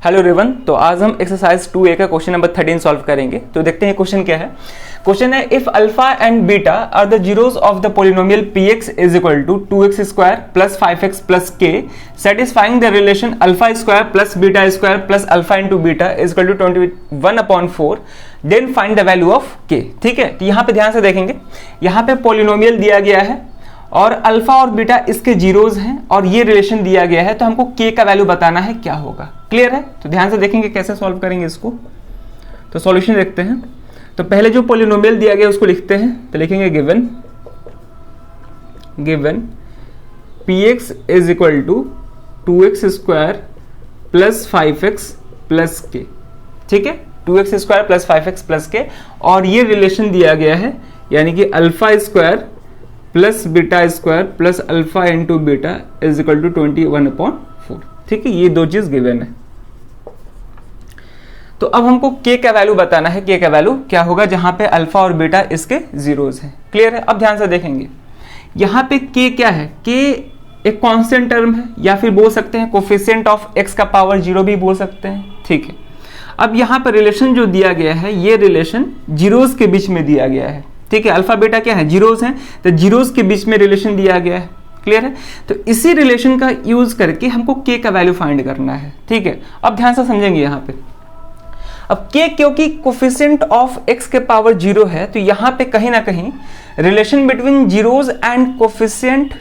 Hello everyone. तो आज हम एक्सरसाइज 2A का क्वेश्चन नंबर 13 सॉल्व करेंगे। तो देखते हैं क्वेश्चन क्या है। क्वेश्चन है if alpha and beta are the zeros of the polynomial px is equal to 2x square plus 5x plus k satisfying the relation alpha square plus beta square plus alpha into beta is equal to 21/4 then find the value of k। ठीक है, तो यहाँ पे ध्यान से देखेंगे, यहाँ पे पॉलिनोमियल दिया गया है और अल्फा और बीटा इसके जीरोज हैं और ये रिलेशन दिया गया है, तो हमको k का वैल्यू बताना है क्या होगा। क्लियर है? तो ध्यान से देखेंगे कैसे सॉल्व करेंगे इसको। तो सॉल्यूशन देखते हैं। तो पहले जो पॉलिनोमियल दिया गया उसको लिखते हैं। तो लिखेंगे given px is equal to 2x square plus 5x plus k। ठीक है, 2x square plus 5x plus k और ये रिलेशन दिया गया है, यानी कि alpha square plus beta square plus alpha into beta is equal to 21/4। ठीक है, ये दो चीज गिवन है। तो अब हमको k का वैल्यू बताना है। k का वैल्यू क्या होगा जहां पे अल्फा और बीटा इसके जीरोज हैं। क्लियर है? अब ध्यान से देखेंगे, यहां पे k क्या है? k एक कांस्टेंट टर्म है, या फिर बोल सकते हैं कोफिशिएंट ऑफ x का पावर 0 भी बोल सकते हैं। ठीक है, अब यहां पर रिलेशन जो दिया गया है, ये रिलेशन जीरोज के बीच में दिया गया है। ठीक है, अल्फा बीटा क्या है? जीरोज हैं, तो जीरोज के बीच में रिलेशन दिया गया है। क्लियर है? तो इसी रिलेशन का यूज करके हमको k का वैल्यू फाइंड करना है। ठीक है, अब ध्यान से समझेंगे यहाँ पे। अब k क्योंकि कोफिशिएंट ऑफ x के पावर 0 है, तो यहाँ पे कहीं ना कहीं relation between zeros and coefficient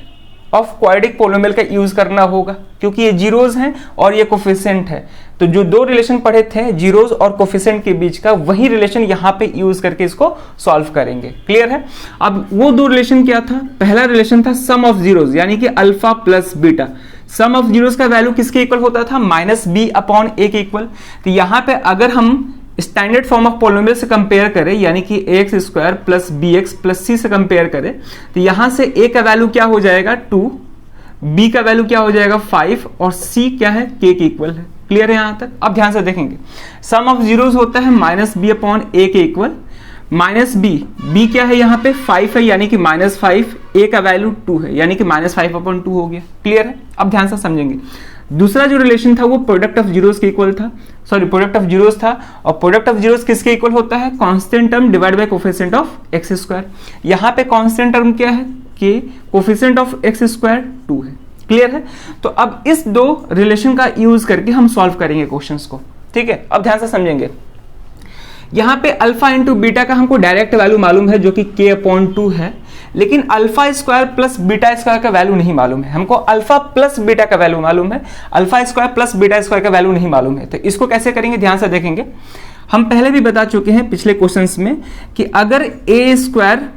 of quadratic polynomial का यूज करना होगा, क्योंकि ये जीरोज हैं और ये कोफिशिएंट है। तो जो दो रिलेशन पढ़े थे जीरोज और कोफिशिएंट के बीच का, वही रिलेशन यहाँ पे यूज करके इसको सॉल्व करेंगे। क्लियर है? अब वो दो रिलेशन क्या था? पहला रिलेशन था सम ऑफ जीरोज, यानी कि alpha plus beta. Sum of zeros का वैल्यू किसके इक्वल होता था? -b/a के इक्वल। तो यहाँ पे अगर हम स्टैंडर्ड फॉर्म ऑफ पॉलिनोमियल से कंपेयर करें, यानी कि ax square plus bx plus c से कंपेयर करें, तो यहां से a का वैल्यू क्या हो जाएगा? 2, b का वैल्यू क्या हो जाएगा? 5 और c क्या है? k के इक्वल है। क्लियर है यहां तक? अब ध्यान से देखेंगे, सम ऑफ जीरोस होता है -b/a के इक्वल। -b क्या है? यहाँ पे 5 है, यानी कि -5, a का वैल्यू 2 है, यानी कि -5/2 हो गया। क्लियर है? अब ध्यान से समझेंगे, दूसरा जो रिलेशन था वो प्रोडक्ट ऑफ जीरोस के इक्वल था, प्रोडक्ट ऑफ जीरोस था, और प्रोडक्ट ऑफ जीरोस किसके इक्वल होता है? Constant term divide by coefficient of x square. यहाँ पे कांस्टेंट टर्म क्या है? कि कोफिशिएंट ऑफ एक्स स्क्वायर 2 है। क्लियर है? तो अब इस दो रिलेशन का यूज करके हम सॉल्व करेंगे क्वेश्चंस को। ठीक है, अब ध्यान से समझेंगे, यहाँ पे अल्फा इंटू बीटा का हमको डायरेक्ट वैल्यू मालूम है जो कि k/2 है, लेकिन alpha square plus beta square का वैल्यू नहीं मालूम है। हमको अल्फा प्लस बीटा का वैल्यू मालूम है, alpha square plus beta square का वैल्यू नहीं मालूम है। तो इसको कैसे करेंगे? ध्यान से देखेंगे, हम पहले भी बता चुके हैं पिछले क्वेश्चंस में कि अगर a square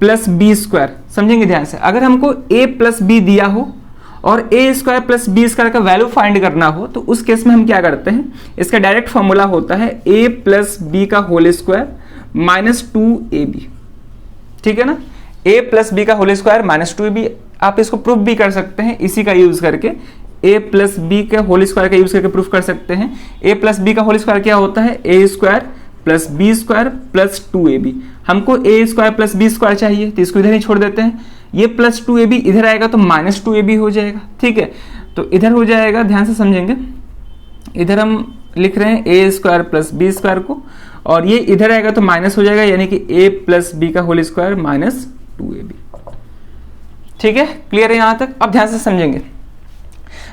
plus b square, समझेंगे ध्यान से, अगर हमको a प्लस बी दिया हो और a square plus b square का वैल्यू फाइंड करना हो, तो उस केस में हम क्या करते हैं? इसका डायरेक्ट फॉर्मूला होता है a प्लस बी का होल स्क्वायर माइनस 2ab। ठीक है ना? a प्लस बी का होल स्क्वायर माइनस 2ab। आप इसको प्रूफ भी कर सकते हैं इसी का यूज करके, a प्लस बी के होल स्क्वायर का यूज करके प्रूफ कर सकते हैं। a प्लस बी का होल स्क्वायर क्या होता है? a square plus b square plus 2ab। हमको a square plus b square चाहिए, तो इसको इधर ही छोड़ देते हैं। ये प्लस 2ab इधर आएगा तो माइनस 2ab हो जाएगा। ठीक है, तो इधर हो जाएगा, ध्यान से समझेंगे, इधर हम लिख रहे हैं a square plus b square को, और ये इधर आएगा तो माइनस हो जाएगा, यानी कि a प्लस बी का होल स्क्वायर माइनस 2ab। ठीक है, क्लियर है यहां तक? अब ध्यान से समझेंगे,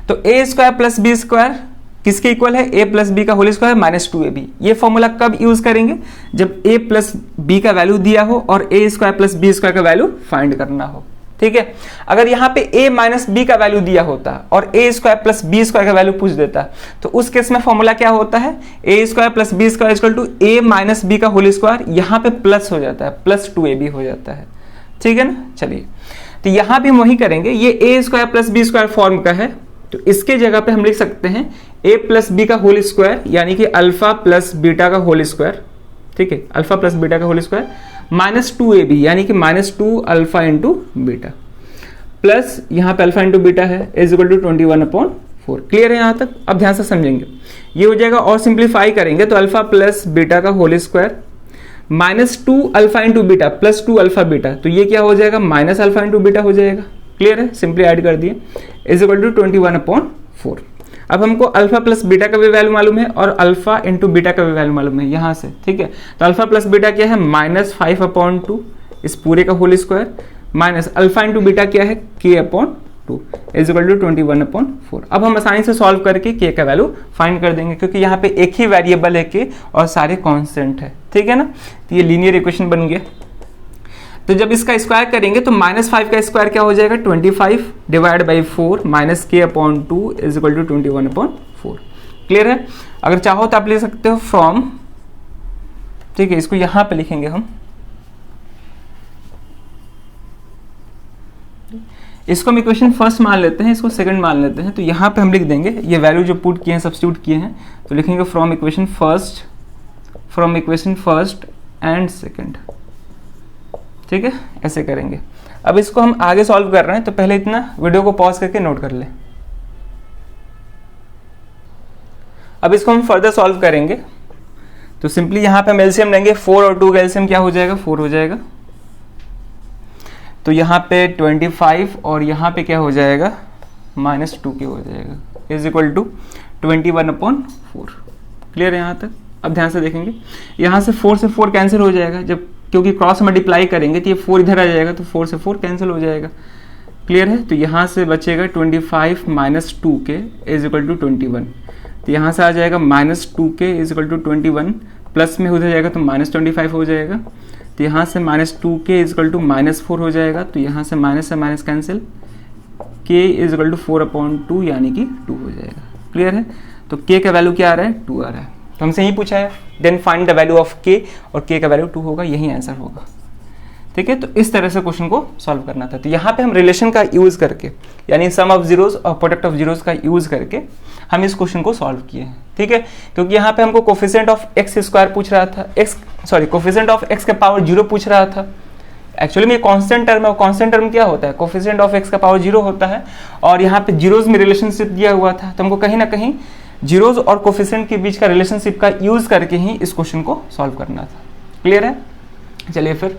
तो a square plus b square किसके इक्वल है? a प्लस बी का होल स्क्वायर माइनस 2ab। ये फॉर्मूला कब यूज करेंगे? जब a प्लस बी का वैल्यू दिया हो और a square plus b square का वैल्यू फाइंड करना हो। ठीक है, अगर यहाँ पे a माइनस बी का वैल्यू दिया होता और a square plus b square का वैल्यू पूछ देता, तो उस केस में फॉर्मूला क्या होता है? a square plus b square equal to a minus b का होल स्क्वायर, यहाँ पे प्लस हो जाता है, प्लस 2ab हो जाता है। ठीक है ना? चलिए, तो यहाँ भी हम वही करेंगे, ये a square plus b square form का है, तो इसके जगह पे हम लिख सकते हैं a प्लस बी का होल स्क्वायर, यानी कि अल्फा प्लस बीटा का होल स्क्वायर। ठीक है, अल्फा प्लस बीटा का होल स्क्वायर माइनस 2ab, यानी कि minus 2 alpha into beta, plus यहाँ पे अल्फा इंटू बीटा है इज इक्वल टू 21/4। क्लियर है यहाँ तक? अब ध्यान से समझेंगे, ये हो जाएगा, और सिंप्लीफाई करेंगे तो अल्फा प्लस बीटा का whole square minus 2 alpha into beta plus 2 alpha beta, तो ये क्या हो जाएगा? माइनस अल्फा इंटू बीटा हो जाएगा। क्लियर है? सिंपली ऐड कर दिए, इज इक्वल टू 21/4। अब हमको अल्फा प्लस बीटा का भी वैल्यू मालूम है और अल्फा इंटू बीटा का भी वैल्यू मालूम है यहाँ से, ठीक है। तो अल्फा प्लस बीटा क्या है, -5/2 इस पूरे का whole square minus alpha into beta क्या है, k/2 इज इक्वल टू 21/4। अब हम आसानी से सॉल्व करके k का वैल्यू फाइंड कर देंगे, क्योंकि यहाँ पे एक ही वेरिएबल है k और सारे कांस्टेंट है, ठीक है ना। तो ये लीनियर इक्वेशन बन गया। तो जब इसका स्क्वायर करेंगे तो -5 का स्क्वायर क्या हो जाएगा, 25 divide by 4 minus k/2 is equal to 21/4। Clear है। अगर चाहो तो आप ले सकते हो फ्रॉम, ठीक है, इसको यहां पे लिखेंगे हम, इसको हम इक्वेशन फर्स्ट मान लेते हैं, इसको सेकंड मान लेते हैं। तो यहाँ पे हम लिख देंगे ये वैल्यू जो पुट किए हैं, सब्स्टिट्यूट किए हैं, तो लिखेंगे from equation first and second, ठीक है, ऐसे करेंगे। अब इसको हम आगे सॉल्व कर रहे हैं, तो पहले इतना वीडियो को पॉज करके नोट कर लें। अब इसको हम फर्दर सॉल्व करेंगे, तो सिंपली यहाँ पे हम एलसीएम लेंगे, 4 और 2 का एलसीएम क्या हो जाएगा, 4 हो जाएगा। तो यहाँ पे 25 और यहाँ पे क्या हो जाएगा, -2k हो जाएगा, इज इक्वल टू 21/4। क्लियर है यहाँ तक। अब ध्यान से देखेंगे, यहाँ से 4 से 4 कैंसिल हो जाएगा, जब क्योंकि क्रॉस मल्टीप्लाई करेंगे तो ये 4 इधर आ जाएगा, तो 4 से 4 कैंसिल हो जाएगा। क्लियर है। तो यहाँ से बचेगा 25 minus 2k is equal to 21। तो यहाँ से आ जाएगा -2k is equal to 21, plus में उधर जाएगा तो -25 हो जाएगा। तो यहाँ से -2k इज इक्वल टू -4 हो जाएगा। तो यहाँ से minus cancel, k is equal to 4/2 यानी कि 2 हो जाएगा। क्लियर है। तो k का वैल्यू क्या आ रहा है, 2 आ रहा है। तो हमसे यही पूछा है, then find the value of k, और k का वैल्यू 2 होगा, यही आंसर होगा। ठीक है। तो इस तरह से क्वेश्चन को सॉल्व करना था। तो यहाँ पे हम रिलेशन का यूज करके, यानी सम ऑफ जीरोस और प्रोडक्ट ऑफ जीरोस का यूज करके हम इस क्वेश्चन को सॉल्व किए हैं। ठीक है। क्योंकि यहाँ पे हमको कोफिशिएंट ऑफ एक्स स्क्वायर पूछ रहा था, कोफिशिएंट ऑफ एक्स का पावर 0 पूछ रहा था। एक्चुअली में कांस्टेंट टर्म है, और कांस्टेंट टर्म क्या होता है, कोफिशिएंट ऑफ एक्स का पावर 0 होता है। और यहाँ पे जीरोस में रिलेशनशिप दिया हुआ था, तो हमको कहीं ना कहीं जीरोस और कोफिशिएंट के बीच का रिलेशनशिप का यूज करके ही इस क्वेश्चन को सॉल्व करना था। क्लियर है। चलिए फिर,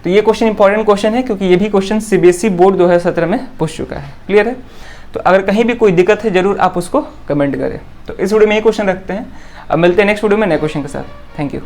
तो ये क्वेश्चन इंपॉर्टेंट क्वेश्चन है, क्योंकि ये भी क्वेश्चन सीबीएसई बोर्ड 2017 में पूछ चुका है। क्लियर है। तो अगर कहीं भी कोई दिक्कत है जरूर आप उसको कमेंट करें। तो इस वीडियो में ये क्वेश्चन रखते हैं, अब मिलते हैं नेक्स्ट वीडियो में नए क्वेश्चन के साथ। Thank you.